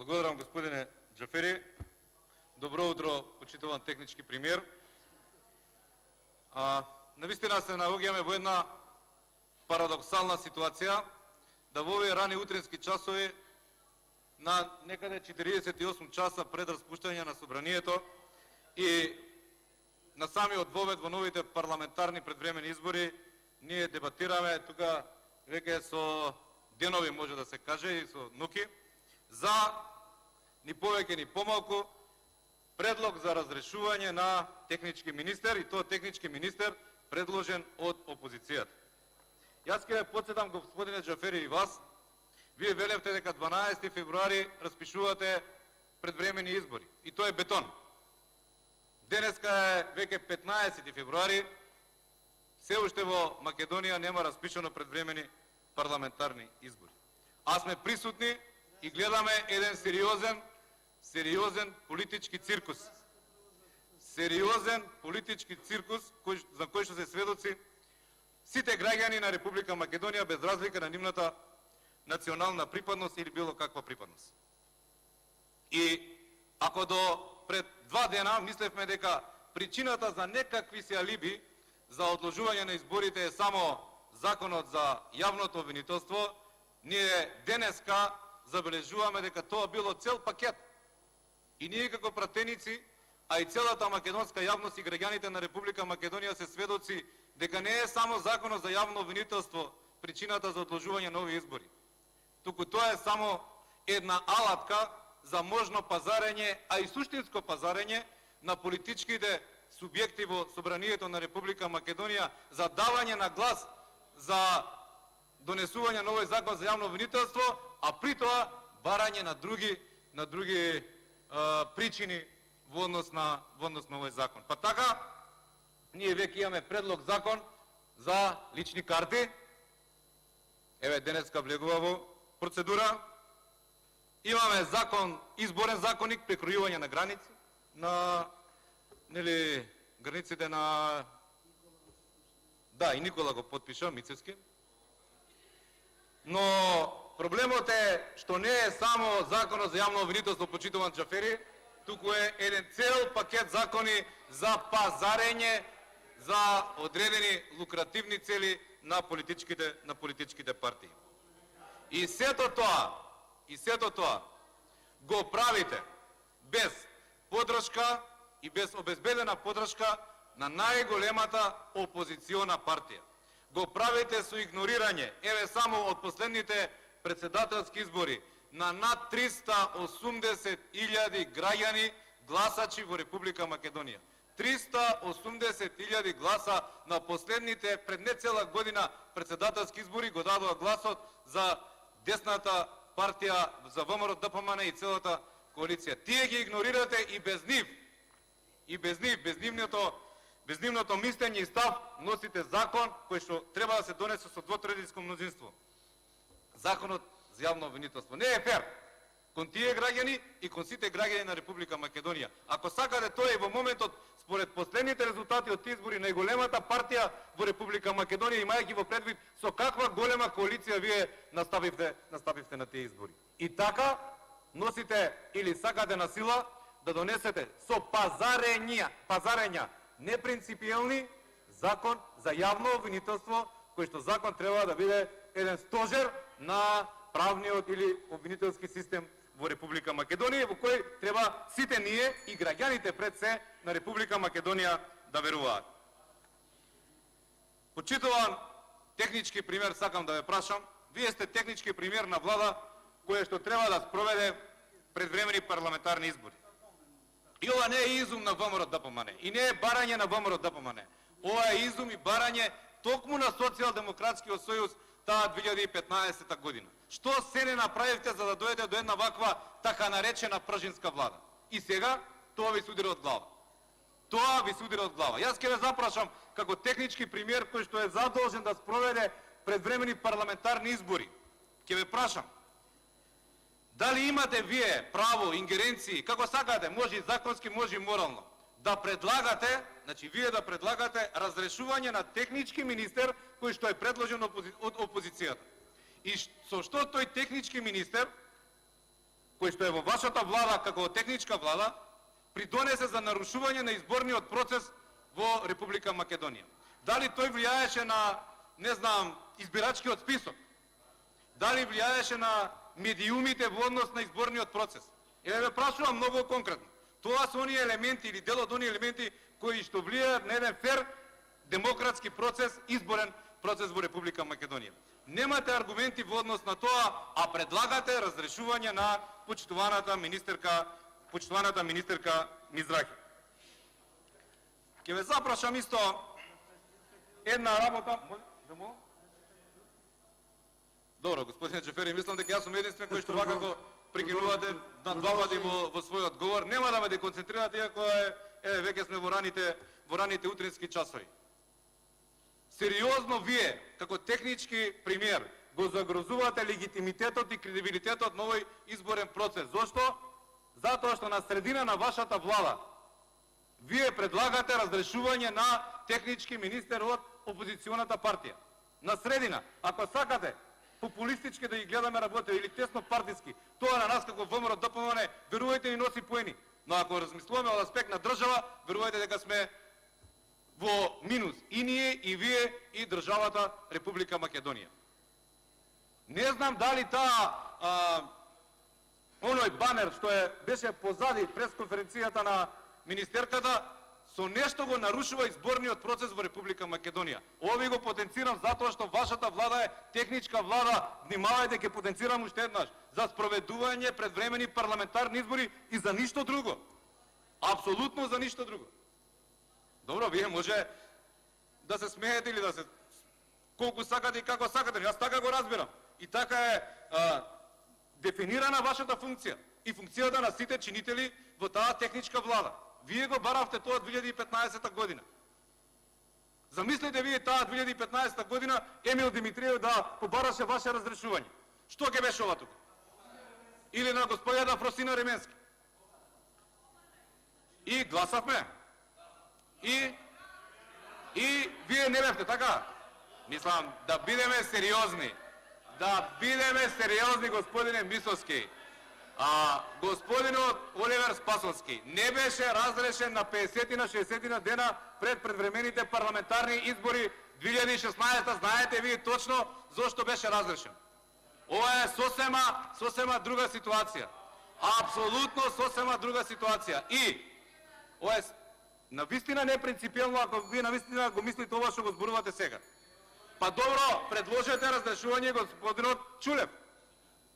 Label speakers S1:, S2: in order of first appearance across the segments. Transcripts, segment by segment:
S1: Благодарам, господине Джафери. Добро утро, почитуван технички премиер. Навистина се наоѓаме во една парадоксална ситуација да во овие рани утрински часови на некаде 48 часа пред распуштање на собранието и на самиот вовед во новите парламентарни предвремени избори ние дебатираме тука веќе со денови, може да се каже, и со ноки, за ни повеќе ни помалку предлог за разрешување на технички министер, и тоа технички министер предложен од опозицијата. Јас ќе потсетам, господине Джафери, и вас. Вие велевте дека 12 февруари распишувате предвремени избори. И тоа е бетон. Денеска е веќе 15 февруари. Се уште во Македонија нема распишано предвремени парламентарни избори. А сме присутни и гледаме еден сериозен политички циркус. Сериозен политички циркус за кој што се сведоци сите граѓани на Република Македонија без разлика на нивната национална припадност или било каква припадност. И ако до пред 2 дена мислевме дека причината за некакви се алиби за одложување на изборите е само законот за јавното обвинителство, ние денеска забележуваме дека тоа било цел пакет. И ние како пратеници, а и целата македонска јавност и граѓаните на Република Македонија се сведоци дека не е само законот за јавно обвинителство причината за одложување на овие избори. Туку тоа е само една алатка за можно пазарење, а и суштинско пазарење на политичките субјекти во собранието на Република Македонија за давање на глас за донесување на овој закон за јавно обвинителство, а при тоа барање на други причини во однос на овој закон. Па така, ние веќе имаме предлог закон за лични карти. Еве, денеска влегува во процедура. Имаме закон, изборен законник, прекројување на граници, на границите на... Да, и Никола го подпиша, Мицевски. Но проблемот е што не е само законот за јавно обвинителство, почитуван Джафери, туку е еден цел пакет закони за пазарење за одредени лукративни цели на политичките партии. И сето тоа го правите без подршка и без обезбедена подршка на најголемата опозициона партија. Го правите со игнорирање, еве само од последните председателски избори, на над 380.000 граѓани гласачи во Република Македонија. 380.000 гласа на последните, пред не цела година, председателски избори го дадоа гласот за десната партија, за ВМРО ДПМН и целата коалиција. Тие ги игнорирате и без нив. И без нивното мислење и став носите закон кој што треба да се донесе со двотретинско мнозинство. Законот за јавно обвинителство. Не е фер кон тие граѓани и кон сите граѓани на Република Македонија. Ако сакате тоа и во моментот, според последните резултати од тие избори, најголемата партија во Република Македонија, имајќи во предвид со каква голема коалиција вие наставивте на тие избори. И така носите или сакате на сила да донесете со пазарења непринципиелни закон за јавно обвинителство, кој што закон треба да биде еден стожер на правниот или обвинителски систем во Република Македонија, во кој треба сите ние и граѓаните пред се на Република Македонија да веруваат. Почитуван технички пример, сакам да ве прашам, вие сте технички пример на влада која што треба да спроведе предвремени парламентарни избори. И ова не е изум на ВМРО ДПМН, и не е барање на ВМРО ДПМН. Ова е изум и барање токму на Социјалдемократскиот сојуз таа 2015 година. Што се не направивте за да дојдете до една ваква така наречена пржинска влада? И сега тоа ви се удира од глава. Јас ќе ве запрашам како технички пример кој што е задолжен да спроведе предвремени парламентарни избори. Ќе ве прашам, дали имате вие право, ингеренции, како сакате, може и законски, може и морално, да предлагате, значи вие да предлагате разрешување на технички министер кој што е предложен од опозицијата. И со што тој технички министер, кој што е во вашата влада како техничка влада, придонесе за нарушување на изборниот процес во Република Македонија. Дали тој влијаеше на, не знам, избирачкиот список? Дали влијаеше на медиумите во однос на изборниот процес? Еве ве прашувам многу конкретно. Тоа се оние елементи или дел од оние елементи кои што влијаат на еден фер демократски процес, изборен процес во Република Македонија. Немате аргументи во однос на тоа, а предлагате разрешување на почитуваната министерка Мизраки. Ќе ве запрашам исто една работа. Добро, господине Джефери, мислам дека јас сум единствен кој што вакако прекинувате на два пати во својот одговор. Нема да ме деконцентрирате, иако веќе сме во раните утрински часови. Сериозно вие, како технички премиер, го загрозувате легитимитетот и кредибилитетот на овој изборен процес. Зошто? Затоа што на средина на вашата влада вие предлагате разрешување на технички министер од опозиционата партија. На средина, ако сакате популистички да ги гледаме работи или тесно партиски, тоа на нас како ВМРО ДПМН, верувајте ни носи поени. Но ако размислуваме од аспект на држава, верувајте дека сме во минус. И ние, и вие, и државата Република Македонија. Не знам дали оној банер што беше позади пресконференцијата на министерката, со нешто го нарушува изборниот процес во Република Македонија. Ови го потенцирам затоа што вашата влада е техничка влада. Внимавајте, ќе потенцирам уште еднаш. За спроведување предвремени парламентарни избори и за ништо друго. Апсолутно за ништо друго. Добро, вие може да се смеете или да се колку сакате и како сакате. Јас така го разбирам. И така е дефинирана вашата функција и функцијата на сите чинители во таа техничка влада. Вие го баравте тоа 2015 година. Замислете вие таа 2015 година Емил Димитриев да побараше ваше разрешување. Што ќе беше ова тука? Или на господјата Фросина Ременски? И гласавме. И вие не бевте, така? Мислам, да бидеме сериозни. Да бидеме сериозни, господине Мисовски. Господинот Оливер Спасовски не беше разрешен на 50-60 дена пред предвремените парламентарни избори 2016. Знаете вие точно зошто беше разрешен. Ова е сосема друга ситуација. Апсолутно сосема друга ситуација. И ова е навистина непринципиелно, ако вие навистина го мислите ова што го зборувате сега. Па добро, предложете разрешување господинот Чулев.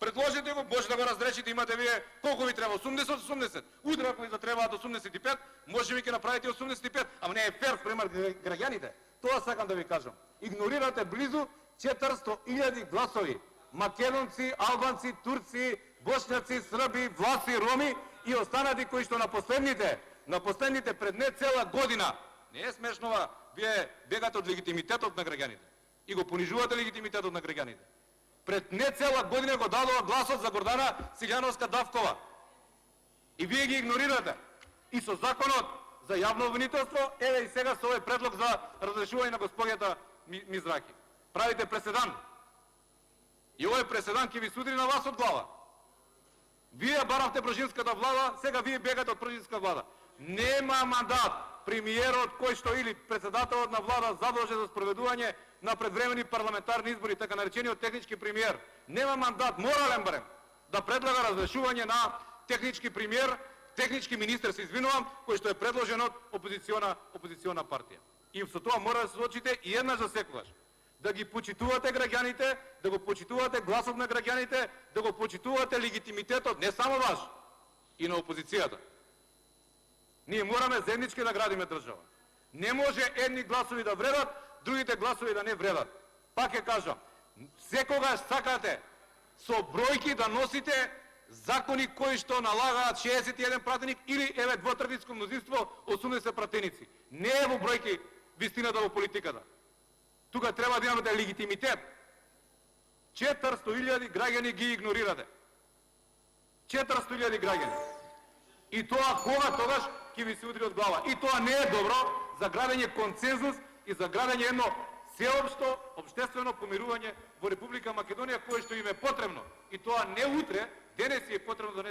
S1: Предложете го, може да го разрешите, имате вие колку ви треба, 80. Утре ако ви затребаат 85, може би ќе направите 85, ама не е фер спрема граѓаните. Тоа сакам да ви кажам. Игнорирате близу 400.000 гласови. Македонци, албанци, турци, бошњаци, срби, власи, роми и останати кои што на последните пред не цела година, не е смешнова, вие бегате од легитимитетот на граѓаните и го понижувате легитимитетот на граѓаните. Пред не цела година го дадува гласот за Гордана Силјановска-Давкова. И вие ги игнорирате. И со законот за јавно обвинителство, еве и сега со овој предлог за разрешување на господјата Мизраки. Правите преседан. И овој преседан ќе ви судри на вас од глава. Вие баравте пружинската влада, сега вие бегате од пружинска влада. Нема мандат премиерот кој што или председателот на влада задолжен за спроведување на предвремени парламентарни избори, така наречениот технички премиер, нема мандат, морален барем, да предлага разрешување на технички премиер, технички министер, се извинувам, кој што е предложен од опозициона партија. И со тоа мора да се соочите и еднаш за секогаш. Да ги почитувате граѓаните, да го почитувате гласот на граѓаните, да го почитувате легитимитетот, не само ваш, и на опозицијата. Ние мораме заеднички да градиме држава. Не може едни гласови да вредат, другите гласови да не вредат. Пак ќе кажам, секогаш сакате со бројки да носите закони кои што налагаат 61 пратеник или еве двотретинско мнозинство 80 пратеници. Не е во бројки вистината во политиката. Тука треба да имате легитимитет. 400.000 граѓани ги игнорирате. 400.000 граѓани. И тоа кога тогаш ќе ви се удри од глава. И тоа не е добро за градење консензус и за градење едно сеопшто општествено помирување во Република Македонија, кое што им е потребно. И тоа не утре, денес е потребно да